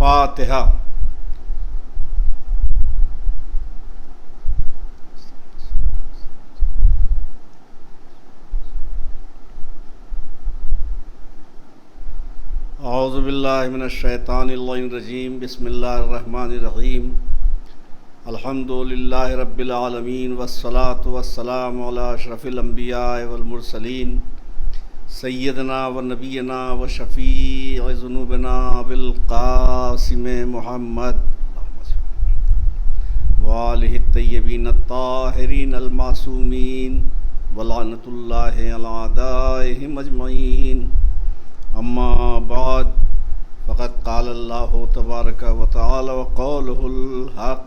الفاتحہ۔ اعوذ باللہ من الشیطان اللعین الرجیم، بسم اللہ الرحمن الرحیم۔ الحمد للہ رب العالمین والصلاة والسلام علی اشرف الانبیاء والمرسلین سیدنا و نبینا و شفیع ذنوبنا بالقاسم محمد وآلہ الطیبین الطاہرین المعصومین ولعنۃ اللہ علی اعدائہم اجمعین۔ اما بعد فقد قال اللہ تبارک و تعالی وقولہ الحق۔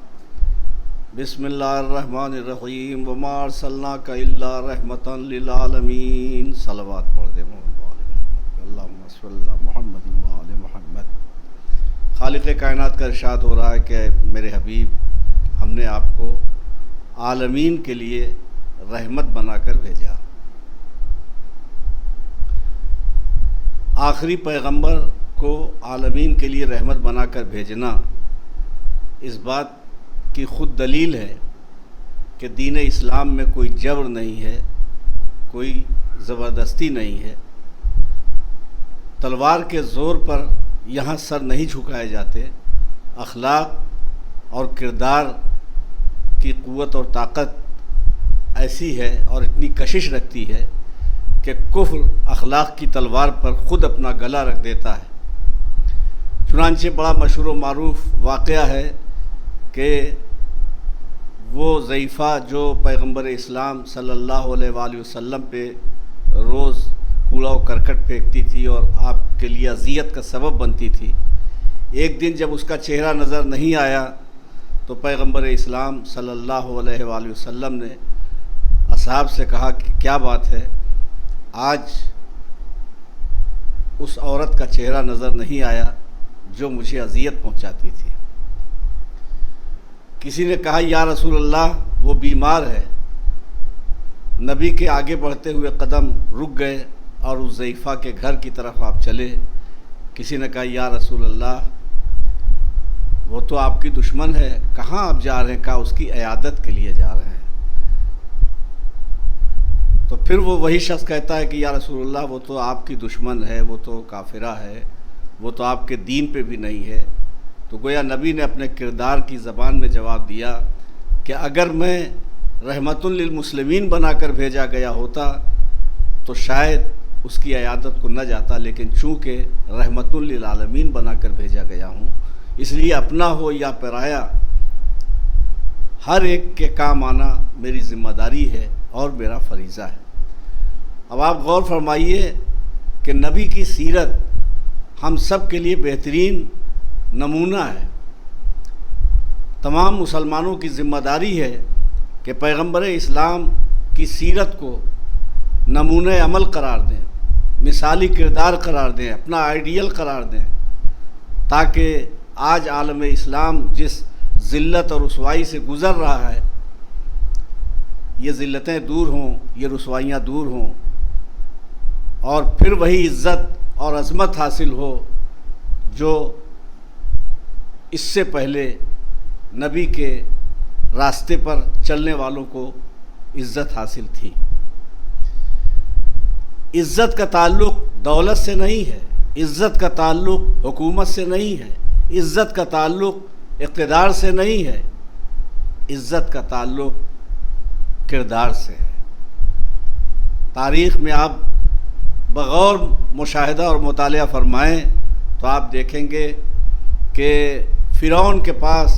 بسم اللہ الرحمن الرحیم، وما ارسلناک الا رحمتا للعالمین۔ صلوات پڑھ دے محمد، اللہم صلی علی محمد وآل محمد۔ خالق کائنات کا ارشاد ہو رہا ہے کہ میرے حبیب، ہم نے آپ کو عالمین کے لیے رحمت بنا کر بھیجا۔ آخری پیغمبر کو عالمین کے لیے رحمت بنا کر بھیجنا اس بات کی خود دلیل ہے کہ دین اسلام میں کوئی جبر نہیں ہے، کوئی زبردستی نہیں ہے، تلوار کے زور پر یہاں سر نہیں جھکائے جاتے۔ اخلاق اور کردار کی قوت اور طاقت ایسی ہے اور اتنی کشش رکھتی ہے کہ کفر اخلاق کی تلوار پر خود اپنا گلا رکھ دیتا ہے۔ چنانچہ بڑا مشہور و معروف واقعہ ہے کہ وہ ضعیفہ جو پیغمبر اسلام صلی اللہ علیہ وآلہ وسلم پہ روز کوڑا و کرکٹ پھینکتی تھی اور آپ کے لیے اذیت کا سبب بنتی تھی، ایک دن جب اس کا چہرہ نظر نہیں آیا تو پیغمبر اسلام صلی اللہ علیہ وآلہ وسلم نے اصحاب سے کہا کہ کیا بات ہے، آج اس عورت کا چہرہ نظر نہیں آیا جو مجھے اذیت پہنچاتی تھی۔ کسی نے کہا یا رسول اللہ وہ بیمار ہے۔ نبی کے آگے بڑھتے ہوئے قدم رک گئے اور اس ضعیفہ کے گھر کی طرف آپ چلے۔ کسی نے کہا یا رسول اللہ وہ تو آپ کی دشمن ہے، کہاں آپ جا رہے ہیں؟ کہا اس کی عیادت کے لیے جا رہے ہیں۔ تو پھر وہ وہی شخص کہتا ہے کہ یا رسول اللہ وہ تو آپ کی دشمن ہے، وہ تو کافرہ ہے، وہ تو آپ کے دین پہ بھی نہیں ہے۔ تو گویا نبی نے اپنے کردار کی زبان میں جواب دیا کہ اگر میں رحمت للمسلمین بنا کر بھیجا گیا ہوتا تو شاید اس کی عیادت کو نہ جاتا، لیکن چونکہ رحمت للعالمین بنا کر بھیجا گیا ہوں، اس لیے اپنا ہو یا پرایا ہر ایک کے کام آنا میری ذمہ داری ہے اور میرا فریضہ ہے۔ اب آپ غور فرمائیے کہ نبی کی سیرت ہم سب کے لیے بہترین نمونہ ہے۔ تمام مسلمانوں کی ذمہ داری ہے کہ پیغمبر اسلام کی سیرت کو نمونہ عمل قرار دیں، مثالی کردار قرار دیں، اپنا آئیڈیل قرار دیں، تاکہ آج عالم اسلام جس ذلت اور رسوائی سے گزر رہا ہے، یہ ذلتیں دور ہوں، یہ رسوائیاں دور ہوں، اور پھر وہی عزت اور عظمت حاصل ہو جو اس سے پہلے نبی کے راستے پر چلنے والوں کو عزت حاصل تھی۔ عزت کا تعلق دولت سے نہیں ہے، عزت کا تعلق حکومت سے نہیں ہے، عزت کا تعلق اقتدار سے نہیں ہے، عزت کا تعلق کردار سے ہے۔ تاریخ میں آپ بغور مشاہدہ اور مطالعہ فرمائیں تو آپ دیکھیں گے کہ فرعون کے پاس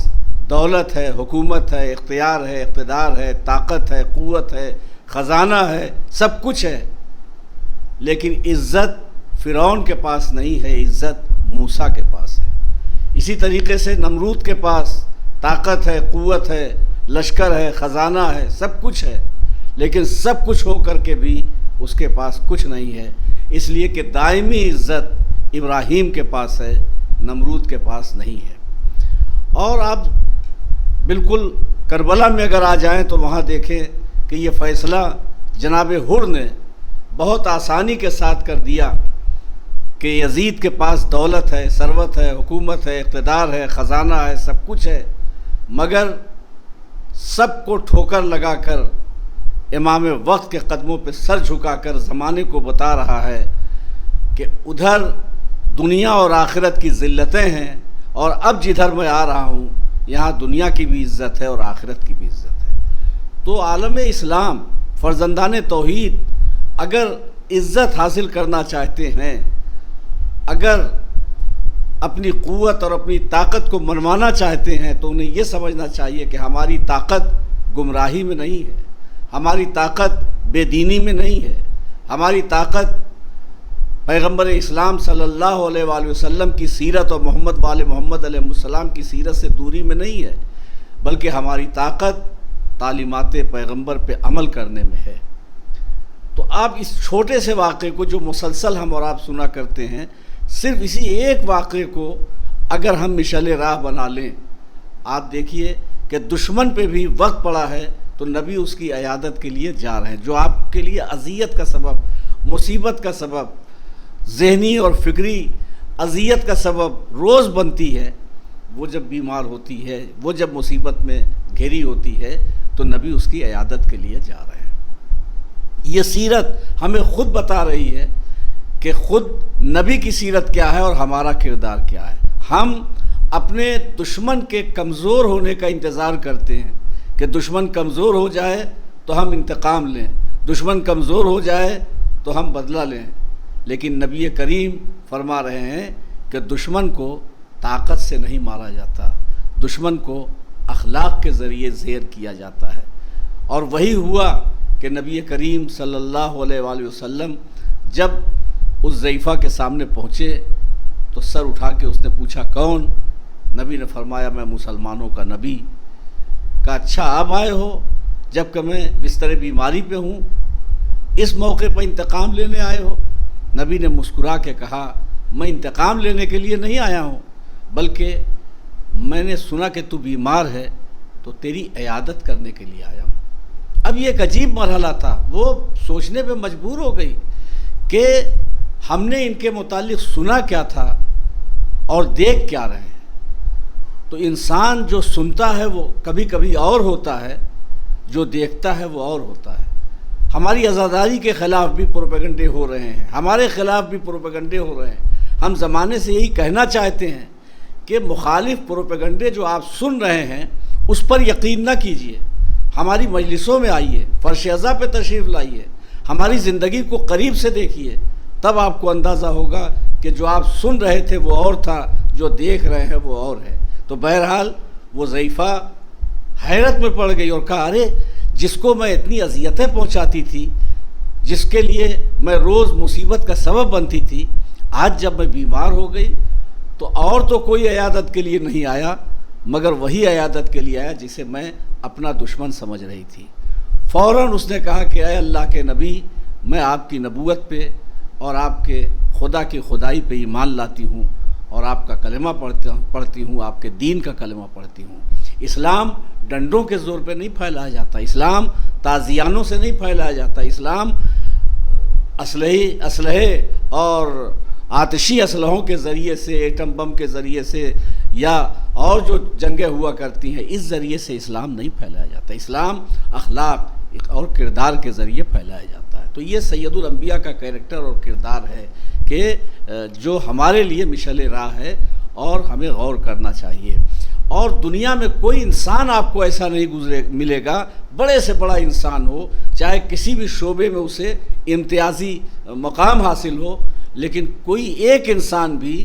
دولت ہے، حکومت ہے، اختیار ہے، اقتدار ہے، طاقت ہے، قوت ہے، خزانہ ہے، سب کچھ ہے، لیکن عزت فرعون کے پاس نہیں ہے، عزت موسیٰ کے پاس ہے۔ اسی طریقے سے نمرود کے پاس طاقت ہے، قوت ہے، لشکر ہے، خزانہ ہے، سب کچھ ہے، لیکن سب کچھ ہو کر کے بھی اس کے پاس کچھ نہیں ہے، اس لیے کہ دائمی عزت ابراہیم کے پاس ہے، نمرود کے پاس نہیں ہے۔ اور آپ بالکل کربلا میں اگر آ جائیں تو وہاں دیکھیں کہ یہ فیصلہ جناب حر نے بہت آسانی کے ساتھ کر دیا کہ یزید کے پاس دولت ہے، ثروت ہے، حکومت ہے، اقتدار ہے، خزانہ ہے، سب کچھ ہے، مگر سب کو ٹھوکر لگا کر امام وقت کے قدموں پہ سر جھکا کر زمانے کو بتا رہا ہے کہ ادھر دنیا اور آخرت کی ذلتیں ہیں، اور اب جدھر میں آ رہا ہوں یہاں دنیا کی بھی عزت ہے اور آخرت کی بھی عزت ہے۔ تو عالم اسلام، فرزندان توحید اگر عزت حاصل کرنا چاہتے ہیں، اگر اپنی قوت اور اپنی طاقت کو منوانا چاہتے ہیں، تو انہیں یہ سمجھنا چاہیے کہ ہماری طاقت گمراہی میں نہیں ہے، ہماری طاقت بے دینی میں نہیں ہے، ہماری طاقت پیغمبر اسلام صلی اللہ علیہ وآلہ وسلم کی سیرت اور محمد وآل محمد علیہ السلام کی سیرت سے دوری میں نہیں ہے، بلکہ ہماری طاقت تعلیمات پیغمبر پہ عمل کرنے میں ہے۔ تو آپ اس چھوٹے سے واقعے کو جو مسلسل ہم اور آپ سنا کرتے ہیں، صرف اسی ایک واقعے کو اگر ہم مشعل راہ بنا لیں، آپ دیکھیے کہ دشمن پہ بھی وقت پڑا ہے تو نبی اس کی عیادت کے لیے جا رہے ہیں، جو آپ کے لیے اذیت کا سبب، مصیبت کا سبب، ذہنی اور فکری اذیت کا سبب روز بنتی ہے، وہ جب بیمار ہوتی ہے، وہ جب مصیبت میں گھری ہوتی ہے تو نبی اس کی عیادت کے لیے جا رہے ہیں۔ یہ سیرت ہمیں خود بتا رہی ہے کہ خود نبی کی سیرت کیا ہے اور ہمارا کردار کیا ہے۔ ہم اپنے دشمن کے کمزور ہونے کا انتظار کرتے ہیں کہ دشمن کمزور ہو جائے تو ہم انتقام لیں، دشمن کمزور ہو جائے تو ہم بدلہ لیں، لیکن نبی کریم فرما رہے ہیں کہ دشمن کو طاقت سے نہیں مارا جاتا، دشمن کو اخلاق کے ذریعے زیر کیا جاتا ہے۔ اور وہی ہوا کہ نبی کریم صلی اللہ علیہ وآلہ وسلم جب اس ضعیفہ کے سامنے پہنچے تو سر اٹھا کے اس نے پوچھا کون؟ نبی نے فرمایا میں مسلمانوں کا نبی۔ کہا اچھا آپ آئے ہو جب کہ میں بستر بیماری پہ ہوں، اس موقع پر انتقام لینے آئے ہو؟ نبی نے مسکرا کے کہا میں انتقام لینے کے لیے نہیں آیا ہوں، بلکہ میں نے سنا کہ تو بیمار ہے تو تیری عیادت کرنے کے لیے آیا ہوں۔ اب یہ ایک عجیب مرحلہ تھا، وہ سوچنے پہ مجبور ہو گئی کہ ہم نے ان کے متعلق سنا کیا تھا اور دیکھ کیا رہے ہیں۔ تو انسان جو سنتا ہے وہ کبھی کبھی اور ہوتا ہے، جو دیکھتا ہے وہ اور ہوتا ہے۔ ہماری عزاداری کے خلاف بھی پروپیگنڈے ہو رہے ہیں، ہمارے خلاف بھی پروپیگنڈے ہو رہے ہیں۔ ہم زمانے سے یہی کہنا چاہتے ہیں کہ مخالف پروپیگنڈے جو آپ سن رہے ہیں اس پر یقین نہ کیجیے، ہماری مجلسوں میں آئیے، فرش ازا پہ تشریف لائیے، ہماری زندگی کو قریب سے دیکھیے، تب آپ کو اندازہ ہوگا کہ جو آپ سن رہے تھے وہ اور تھا، جو دیکھ رہے ہیں وہ اور ہے۔ تو بہرحال وہ ضعیفہ حیرت میں پڑ گئی اور کہا ارے جس کو میں اتنی اذیتیں پہنچاتی تھی، جس کے لیے میں روز مصیبت کا سبب بنتی تھی، آج جب میں بیمار ہو گئی تو اور تو کوئی عیادت کے لیے نہیں آیا مگر وہی عیادت کے لیے آیا جسے میں اپنا دشمن سمجھ رہی تھی۔ فوراً اس نے کہا کہ اے اللہ کے نبی، میں آپ کی نبوت پہ اور آپ کے خدا کی خدائی پہ ایمان لاتی ہوں اور آپ کا کلمہ پڑھتی ہوں، آپ کے دین کا کلمہ پڑھتی ہوں۔ اسلام ڈنڈوں کے زور پہ نہیں پھیلایا جاتا، اسلام تازیانوں سے نہیں پھیلایا جاتا، اسلام اسلحے اور آتشی اسلحوں کے ذریعے سے، ایٹم بم کے ذریعے سے یا اور جو جنگیں ہوا کرتی ہیں اس ذریعے سے اسلام نہیں پھیلایا جاتا، اسلام اخلاق اور کردار کے ذریعے پھیلایا جاتا ہے۔ تو یہ سید الانبیاء کا کیریکٹر اور کردار ہے کہ جو ہمارے لیے مشعل راہ ہے اور ہمیں غور کرنا چاہیے۔ اور دنیا میں کوئی انسان آپ کو ایسا نہیں ملے گا، بڑے سے بڑا انسان ہو، چاہے کسی بھی شعبے میں اسے امتیازی مقام حاصل ہو، لیکن کوئی ایک انسان بھی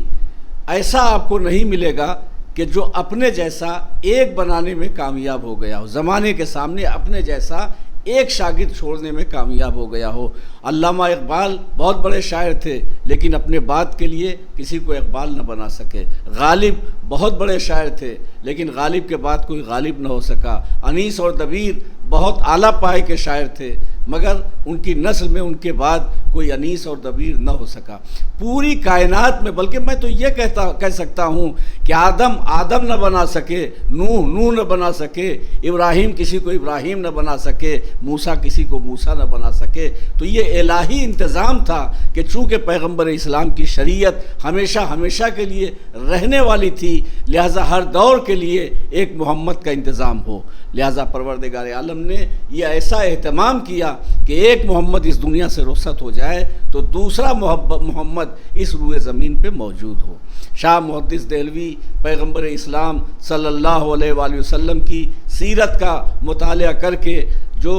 ایسا آپ کو نہیں ملے گا کہ جو اپنے جیسا ایک بنانے میں کامیاب ہو گیا ہو، زمانے کے سامنے اپنے جیسا ایک شاگرد چھوڑنے میں کامیاب ہو گیا ہو۔ علامہ اقبال بہت بڑے شاعر تھے لیکن اپنے بات کے لیے کسی کو اقبال نہ بنا سکے۔ غالب بہت بڑے شاعر تھے لیکن غالب کے بعد کوئی غالب نہ ہو سکا۔ انیس اور دبیر بہت اعلیٰ پائے کے شاعر تھے مگر ان کی نسل میں ان کے بعد کوئی انیس اور دبیر نہ ہو سکا پوری کائنات میں۔ بلکہ میں تو یہ کہہ سکتا ہوں کہ آدم نہ بنا سکے، نوح نہ بنا سکے، ابراہیم کسی کو ابراہیم نہ بنا سکے، موسیٰ کسی کو موسیٰ نہ بنا سکے، تو یہ الہی انتظام تھا کہ چونکہ پیغمبر اسلام کی شریعت ہمیشہ کے لیے رہنے والی تھی، لہٰذا ہر دور کے لیے ایک محمد کا انتظام ہو۔ لہٰذا پروردگار عالم نے یہ ایسا اہتمام کیا کہ ایک محمد اس دنیا سے رخصت ہو جائے تو دوسرا محمد اس روئے زمین پہ موجود ہو۔ شاہ محدث دہلوی پیغمبر اسلام صلی اللہ علیہ وآلہ وسلم کی سیرت کا مطالعہ کر کے جو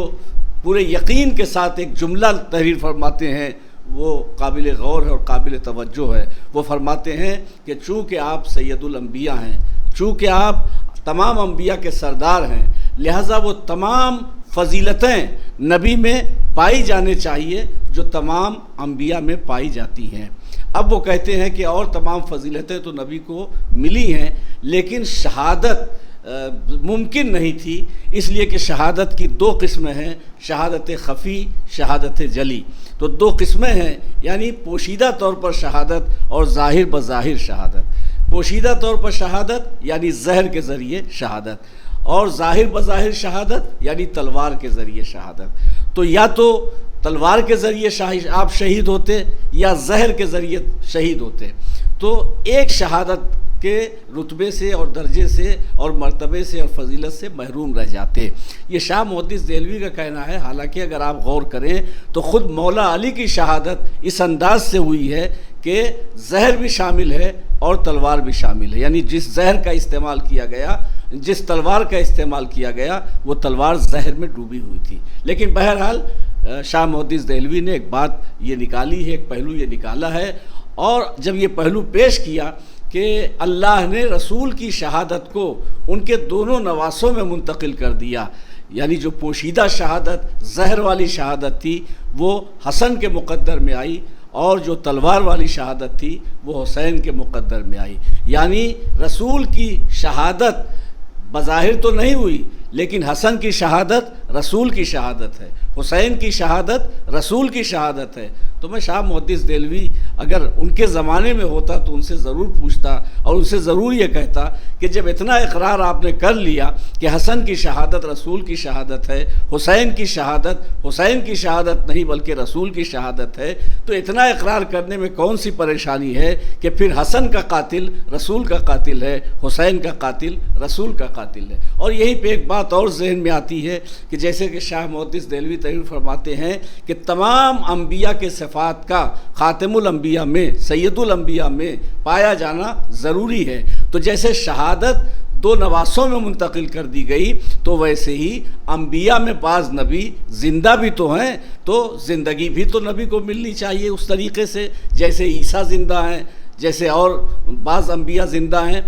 پورے یقین کے ساتھ ایک جملہ تحریر فرماتے ہیں، وہ قابل غور ہے اور قابل توجہ ہے۔ وہ فرماتے ہیں کہ چونکہ آپ سید الانبیاء ہیں، چونکہ آپ تمام انبیاء کے سردار ہیں، لہٰذا وہ تمام فضیلتیں نبی میں پائی جانے چاہیے جو تمام انبیاء میں پائی جاتی ہیں۔ اب وہ کہتے ہیں کہ اور تمام فضیلتیں تو نبی کو ملی ہیں، لیکن شہادت ممکن نہیں تھی، اس لیے کہ شہادت کی دو قسمیں ہیں، شہادت خفی، شہادت جلی۔ تو دو قسمیں ہیں، یعنی پوشیدہ طور پر شہادت اور ظاہر بظاہر شہادت۔ پوشیدہ طور پر شہادت یعنی زہر کے ذریعے شہادت، اور ظاہر بظاہر شہادت یعنی تلوار کے ذریعے شہادت۔ تو یا تو تلوار کے ذریعے آپ شہید ہوتے یا زہر کے ذریعے شہید ہوتے، تو ایک شہادت کے رتبے سے اور درجے سے اور مرتبے سے اور فضیلت سے محروم رہ جاتے۔ یہ شاہ محدث دہلوی کا کہنا ہے، حالانکہ اگر آپ غور کریں تو خود مولا علی کی شہادت اس انداز سے ہوئی ہے کہ زہر بھی شامل ہے اور تلوار بھی شامل ہے، یعنی جس زہر کا استعمال کیا گیا، جس تلوار کا استعمال کیا گیا، وہ تلوار زہر میں ڈوبی ہوئی تھی۔ لیکن بہرحال شاہ محدث دہلوی نے ایک بات یہ نکالی ہے، ایک پہلو یہ نکالا ہے، اور جب یہ پہلو پیش کیا کہ اللہ نے رسول کی شہادت کو ان کے دونوں نواسوں میں منتقل کر دیا، یعنی جو پوشیدہ شہادت زہر والی شہادت تھی وہ حسن کے مقدر میں آئی، اور جو تلوار والی شہادت تھی وہ حسین کے مقدر میں آئی۔ یعنی رسول کی شہادت بظاہر تو نہیں ہوئی، لیکن حسن کی شہادت رسول کی شہادت ہے، حسین کی شہادت رسول کی شہادت ہے۔ تو میں شاہ محدث دہلوی اگر ان کے زمانے میں ہوتا تو ان سے ضرور پوچھتا اور ان سے ضرور یہ کہتا کہ جب اتنا اقرار آپ نے کر لیا کہ حسن کی شہادت رسول کی شہادت ہے، حسین کی شہادت نہیں بلکہ رسول کی شہادت ہے، تو اتنا اقرار کرنے میں کون سی پریشانی ہے کہ پھر حسن کا قاتل رسول کا قاتل ہے، حسین کا قاتل رسول کا قاتل ہے۔ اور یہیں پہ ایک بات اور ذہن میں آتی ہے کہ جیسے کہ شاہ محدث دہلوی تحریر فرماتے ہیں کہ تمام انبیاء کے صفات کا خاتم الانبیاء میں، سید الانبیاء میں پایا جانا ضروری ہے۔ تو جیسے شہادت دو نواسوں میں منتقل کر دی گئی، تو ویسے ہی انبیاء میں بعض نبی زندہ بھی تو ہیں، تو زندگی بھی تو نبی کو ملنی چاہیے اس طریقے سے جیسے عیسیٰ زندہ ہیں، جیسے اور بعض انبیاء زندہ ہیں۔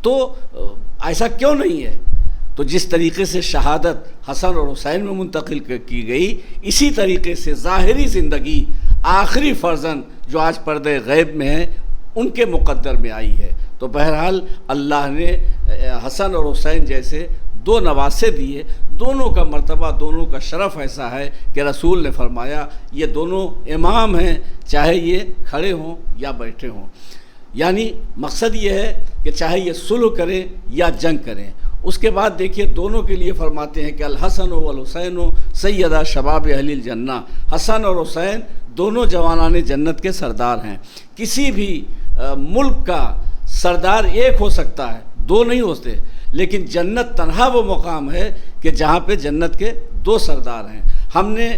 تو ایسا کیوں نہیں ہے؟ تو جس طریقے سے شہادت حسن اور حسین میں منتقل کی گئی، اسی طریقے سے ظاہری زندگی آخری فرزند جو آج پردے غیب میں ہیں ان کے مقدر میں آئی ہے۔ تو بہرحال اللہ نے حسن اور حسین جیسے دو نواسے دیے، دونوں کا مرتبہ، دونوں کا شرف ایسا ہے کہ رسول نے فرمایا یہ دونوں امام ہیں، چاہے یہ کھڑے ہوں یا بیٹھے ہوں۔ یعنی مقصد یہ ہے کہ چاہے یہ صلح کریں یا جنگ کریں۔ اس کے بعد دیکھیے دونوں کے لیے فرماتے ہیں کہ الحسن والحسین سیدہ شباب اہل الجنہ، حسن اور حسین دونوں جوانان جنت کے سردار ہیں۔ کسی بھی ملک کا سردار ایک ہو سکتا ہے، دو نہیں ہوتے، لیکن جنت تنہا وہ مقام ہے کہ جہاں پہ جنت کے دو سردار ہیں۔ ہم نے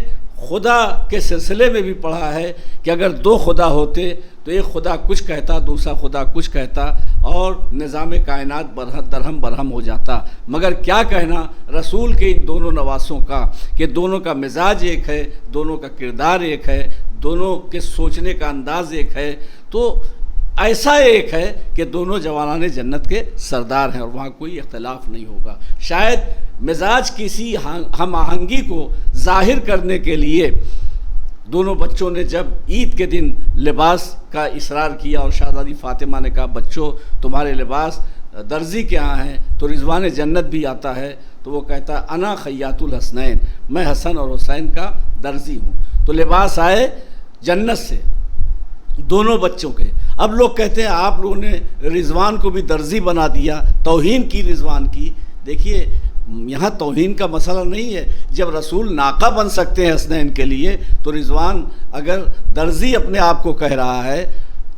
خدا کے سلسلے میں بھی پڑھا ہے کہ اگر دو خدا ہوتے تو ایک خدا کچھ کہتا، دوسرا خدا کچھ کہتا، اور نظام کائنات درہم برہم ہو جاتا۔ مگر کیا کہنا رسول کے ان دونوں نواسوں کا کہ دونوں کا مزاج ایک ہے، دونوں کا کردار ایک ہے، دونوں کے سوچنے کا انداز ایک ہے، تو ایسا ایک ہے کہ دونوں جوانان جنت کے سردار ہیں اور وہاں کوئی اختلاف نہیں ہوگا۔ شاید مزاج کسی ہم آہنگی کو ظاہر کرنے کے لیے دونوں بچوں نے جب عید کے دن لباس کا اصرار کیا اور شہزادی فاطمہ نے کہا بچوں تمہارے لباس درزی کے ہاں ہیں تو رضوان جنت بھی آتا ہے، تو وہ کہتا ہے انا خیاط الحسنین، میں حسن اور حسین کا درزی ہوں۔ تو لباس آئے جنت سے دونوں بچوں کے۔ اب لوگ کہتے ہیں آپ لوگوں نے رضوان کو بھی درزی بنا دیا، توہین کی رضوان کی۔ دیکھیے یہاں توہین کا مسئلہ نہیں ہے، جب رسول ناقہ بن سکتے ہیں حسنین کے لیے، تو رضوان اگر درزی اپنے آپ کو کہہ رہا ہے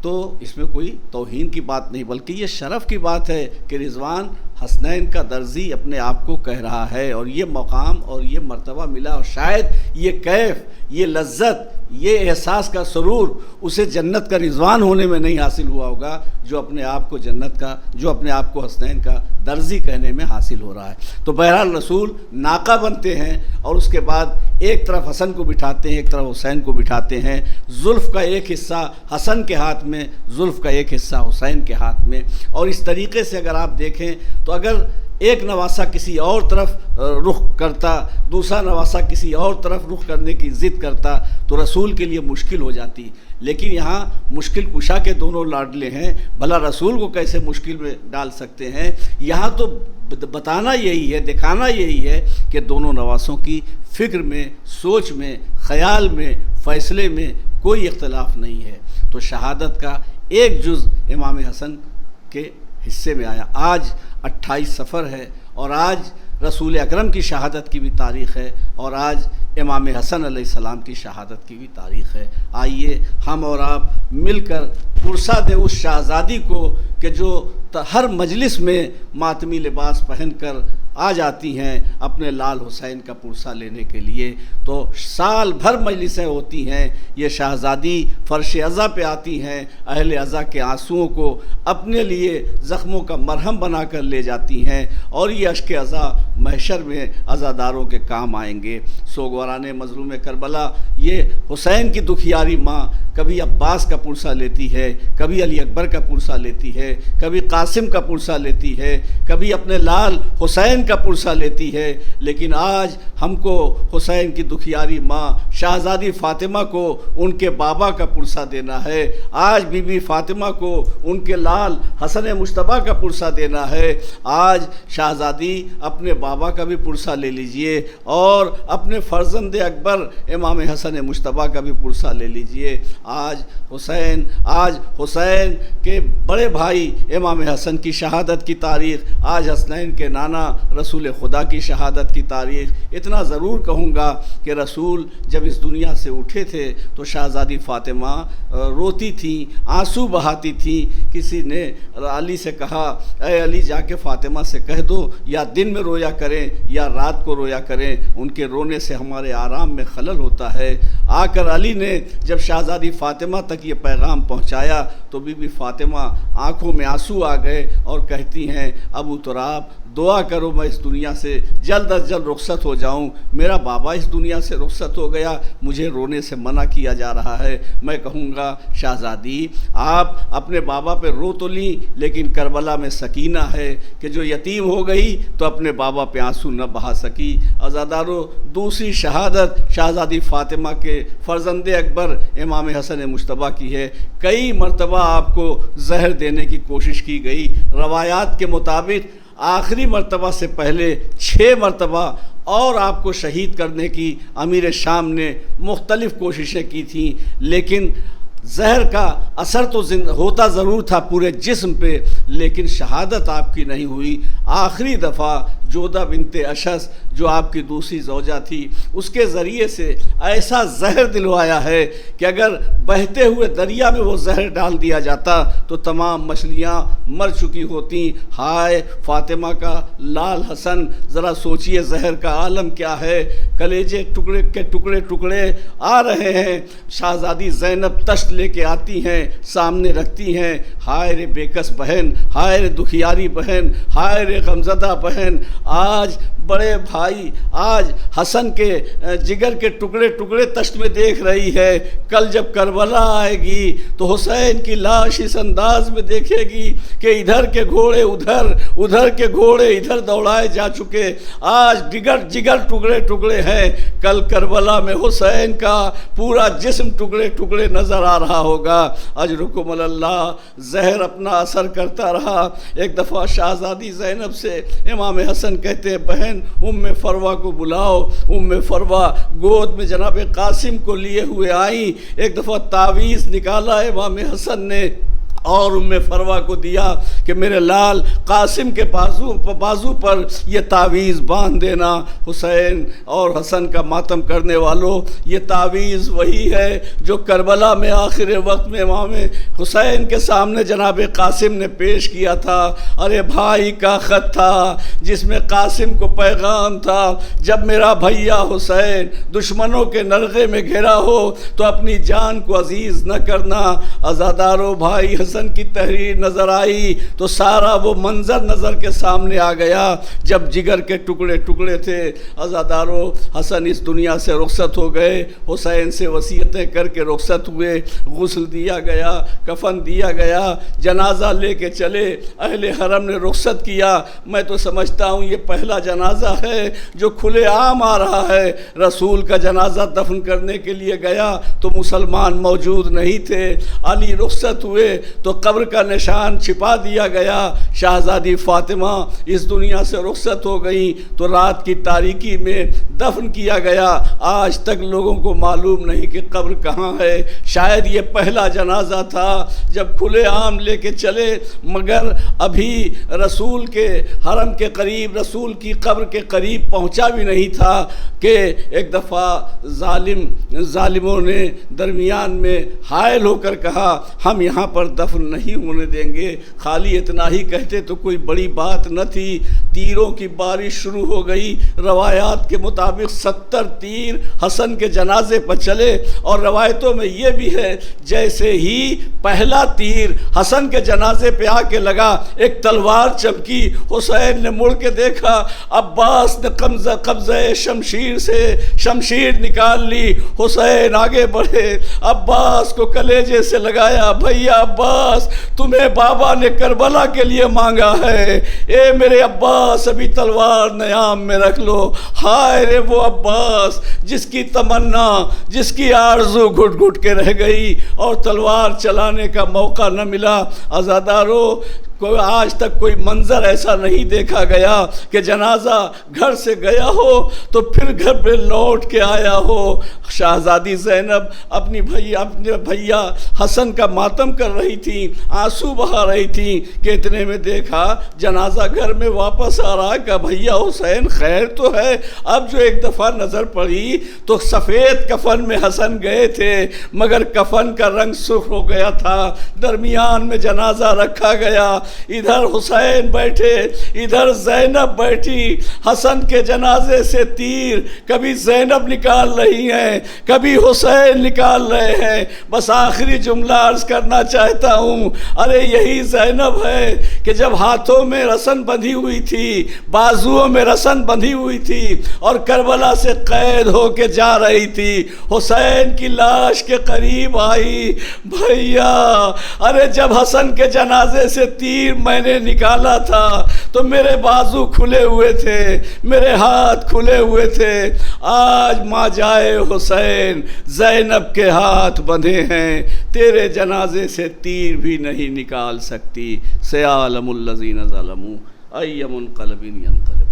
تو اس میں کوئی توہین کی بات نہیں، بلکہ یہ شرف کی بات ہے کہ رضوان حسنین کا درزی اپنے آپ کو کہہ رہا ہے، اور یہ مقام اور یہ مرتبہ ملا، اور شاید یہ کیف، یہ لذت، یہ احساس کا سرور اسے جنت کا رضوان ہونے میں نہیں حاصل ہوا ہوگا جو اپنے آپ کو جنت کا، جو اپنے آپ کو حسنین کا درزی کہنے میں حاصل ہو رہا ہے۔ تو بہرحال رسول ناقہ بنتے ہیں اور اس کے بعد ایک طرف حسن کو بٹھاتے ہیں، ایک طرف حسین کو بٹھاتے ہیں، زلف کا ایک حصہ حسن کے ہاتھ میں، زلف کا ایک حصہ حسین کے ہاتھ میں۔ اور اس طریقے سے اگر آپ دیکھیں تو اگر ایک نواسہ کسی اور طرف رخ کرتا، دوسرا نواسہ کسی اور طرف رخ کرنے کی ضد کرتا تو رسول کے لیے مشکل ہو جاتی، لیکن یہاں مشکل کشا کے دونوں لاڈلے ہیں، بھلا رسول کو کیسے مشکل میں ڈال سکتے ہیں؟ یہاں تو بتانا یہی ہے، دکھانا یہی ہے کہ دونوں نواسوں کی فکر میں، سوچ میں، خیال میں، فیصلے میں کوئی اختلاف نہیں ہے۔ تو شہادت کا ایک جز امام حسن کے حصے میں آیا۔ آج 28 صفر ہے، اور آج رسول اکرم کی شہادت کی بھی تاریخ ہے، اور آج امام حسن علیہ السلام کی شہادت کی بھی تاریخ ہے۔ آئیے ہم اور آپ مل کر پرسا دیں اس شہزادی کو کہ جو ہر مجلس میں ماتمی لباس پہن کر آ جاتی ہیں اپنے لال حسین کا پرسا لینے کے لیے۔ تو سال بھر مجلسیں ہوتی ہیں، یہ شہزادی فرش عزا پہ آتی ہیں، اہل عزا کے آنسوؤں کو اپنے لیے زخموں کا مرہم بنا کر لے جاتی ہیں، اور یہ اشک عزا محشر میں عزاداروں کے کام آئیں گے۔ سوگواران مظلوم کربلا، یہ حسین کی دکھیاری ماں کبھی عباس کا پرسا لیتی ہے، کبھی علی اکبر کا پرسا لیتی ہے، کبھی قاسم کا پرسا لیتی ہے، کبھی اپنے لال حسین کا پرسا لیتی ہے، لیکن آج ہم کو حسین کی دکھیاری ماں شہزادی فاطمہ کو ان کے بابا کا پرسا دینا ہے۔ آج بی بی فاطمہ کو ان کے لال حسن مجتبیٰ کا پرسا دینا ہے۔ آج شہزادی اپنے بابا کا بھی پرسا لے لیجئے، اور اپنے فرزند اکبر امام حسن مجتبیٰ کا بھی پرسا لے لیجئے۔ آج حسین کے بڑے بھائی امام حسن کی شہادت کی تاریخ، آج حسنین کے نانا رسول خدا کی شہادت کی تاریخ۔ اتنا ضرور کہوں گا کہ رسول جب اس دنیا سے اٹھے تھے تو شہزادی فاطمہ روتی تھیں، آنسو بہاتی تھیں۔ کسی نے علی سے کہا، اے علی جا کے فاطمہ سے کہہ دو یا دن میں رویا کریں یا رات کو رویا کریں، ان کے رونے سے ہمارے آرام میں خلل ہوتا ہے۔ آ کر علی نے جب شہزادی فاطمہ تک یہ پیغام پہنچایا تو بی بی فاطمہ آنکھوں میں آنسو آ گئے اور کہتی ہیں، ابو تراب دعا کرو میں اس دنیا سے جلد از جلد رخصت ہو جاؤں، میرا بابا اس دنیا سے رخصت ہو گیا، مجھے رونے سے منع کیا جا رہا ہے۔ میں کہوں گا شہزادی آپ اپنے بابا پہ رو تو لیں، لیکن کربلا میں سکینہ ہے کہ جو یتیم ہو گئی تو اپنے بابا پہ آنسو نہ بہا سکی۔ عزادارو، دوسری شہادت شہزادی فاطمہ کے فرزند اکبر امام حسن مجتبیٰ کی ہے۔ کئی مرتبہ آپ کو زہر دینے کی کوشش کی گئی، روایات کے مطابق آخری مرتبہ سے پہلے 6 مرتبہ اور آپ کو شہید کرنے کی امیر شام نے مختلف کوششیں کی تھیں، لیکن زہر کا اثر تو ہوتا ضرور تھا پورے جسم پہ، لیکن شہادت آپ کی نہیں ہوئی۔ آخری دفعہ جودہ بنت اشس جو آپ کی دوسری زوجہ تھی، اس کے ذریعے سے ایسا زہر دلوایا ہے کہ اگر بہتے ہوئے دریا میں وہ زہر ڈال دیا جاتا تو تمام مچھلیاں مر چکی ہوتیں۔ ہائے فاطمہ کا لال حسن، ذرا سوچئے زہر کا عالم کیا ہے۔ کلیجے ٹکڑے کے ٹکڑے ٹکڑے آ رہے ہیں۔ شہزادی زینب تشت لے کے آتی ہیں، سامنے رکھتی ہیں، ہائے رے بےکس بہن، ہائے رے دکھیاری بہن، ہائے رے غمزدہ بہن۔ آج بڑے بھائی آج حسن کے جگر کے ٹکڑے ٹکڑے تشت میں دیکھ رہی ہے، کل جب کربلا آئے گی تو حسین کی لاش اس انداز میں دیکھے گی کہ ادھر کے گھوڑے ادھر، ادھر کے گھوڑے ادھر دوڑائے جا چکے۔ آج جگر ٹکڑے ٹکڑے ہیں، کل کربلا میں حسین کا پورا جسم ٹکڑے ٹکڑے نظر آ رہا ہوگا، اجرکم علی اللہ، زہر اپنا اثر کرتا رہا۔ ایک دفعہ شہزادی زینب سے امام حسن کہتے ہیں بہن ام فروہ کو بلاؤ۔ ام فروہ گود میں جناب قاسم کو لیے ہوئے آئیں۔ ایک دفعہ تعویذ نکالا امام حسن نے اور ام فروہ کو دیا کہ میرے لال قاسم کے بازو پر یہ تعویذ باندھ دینا۔ حسین اور حسن کا ماتم کرنے والوں، یہ تعویذ وہی ہے جو کربلا میں آخر وقت میں امام حسین کے سامنے جناب قاسم نے پیش کیا تھا۔ ارے بھائی کا خط تھا جس میں قاسم کو پیغام تھا، جب میرا بھیا حسین دشمنوں کے نرغے میں گھرا ہو تو اپنی جان کو عزیز نہ کرنا۔ عزادارو بھائی حسن کی تحریر نظر آئی تو سارا وہ منظر نظر کے سامنے آ گیا جب جگر کے ٹکڑے ٹکڑے تھے۔ عزادارو حسن اس دنیا سے رخصت ہو گئے، حسین سے وصیتیں کر کے رخصت ہوئے، غسل دیا گیا، کفن دیا گیا، جنازہ لے کے چلے، اہل حرم نے رخصت کیا۔ میں تو سمجھتا ہوں یہ پہلا جنازہ ہے جو کھلے عام آ رہا ہے۔ رسول کا جنازہ دفن کرنے کے لیے گیا تو مسلمان موجود نہیں تھے، علی رخصت ہوئے تو قبر کا نشان چھپا دیا گیا۔ شہزادی فاطمہ اس دنیا سے رخصت ہو گئی تو رات کی تاریکی میں دفن کیا گیا۔ آج تک لوگوں کو معلوم نہیں کہ قبر کہاں ہے۔ شاید یہ پہلا جنازہ تھا جب کھلے عام لے کے چلے، مگر ابھی رسول کے حرم کے قریب، رسول کی قبر کے قریب پہنچا بھی نہیں تھا کہ ایک دفعہ ظالموں نے درمیان میں حائل ہو کر کہا ہم یہاں پر دفن نہیں ہونے دیں گے۔ خالی اتنا ہی کہتے تو کوئی بڑی بات نہ تھی، تیروں کی بارش شروع ہو گئی۔ روایات کے مطابق 70 تیر حسن کے جنازے پر چلے، اور روایتوں میں یہ بھی ہے جیسے ہی پہلا تیر حسن کے جنازے پہ آ کے لگا، ایک تلوار چمکی، حسین نے مڑ کے دیکھا، عباس نے قبضہ شمشیر سے شمشیر نکال لی۔ حسین آگے بڑھے، عباس کو کلیجے سے لگایا، بھیا عباس تمہیں بابا نے کربلا کے لیے مانگا ہے، اے میرے عباس ابھی تلوار نیام میں رکھ لو۔ ہائے رے وہ عباس جس کی تمنا، جس کی آرزو گھٹ گھٹ کے رہ گئی اور تلوار چلانے کا موقع نہ ملا۔ عزادارو آج تک کوئی منظر ایسا نہیں دیکھا گیا کہ جنازہ گھر سے گیا ہو تو پھر گھر پہ لوٹ کے آیا ہو۔ شہزادی زینب اپنے بھیا حسن کا ماتم کر رہی تھی، آنسو بہا رہی تھی کہ اتنے میں دیکھا جنازہ گھر میں واپس آ رہا کہ بھیا حسین خیر تو ہے۔ اب جو ایک دفعہ نظر پڑی تو سفید کفن میں حسن گئے تھے، مگر کفن کا رنگ سرخ ہو گیا تھا۔ درمیان میں جنازہ رکھا گیا، ادھر حسین بیٹھے، ادھر زینب بیٹھی۔ حسن کے جنازے سے تیر کبھی زینب نکال رہی ہیں، کبھی حسین نکال رہے ہیں۔ بس آخری جملہ عرض کرنا چاہتا ہوں، ارے یہی زینب ہے کہ جب ہاتھوں میں رسن بندھی ہوئی تھی، بازوؤں میں رسن بندھی ہوئی تھی اور کربلا سے قید ہو کے جا رہی تھی، حسین کی لاش کے قریب آئی، بھیا ارے جب حسن کے جنازے سے تیر میں نے نکالا تھا تو میرے بازو کھلے ہوئے تھے، میرے ہاتھ کھلے ہوئے تھے۔ آج ماں جائے حسین زینب کے ہاتھ بندھے ہیں، تیرے جنازے سے تیر بھی نہیں نکال سکتی۔ سیعلم الذین ظلموا ای منقلب ینقلبون۔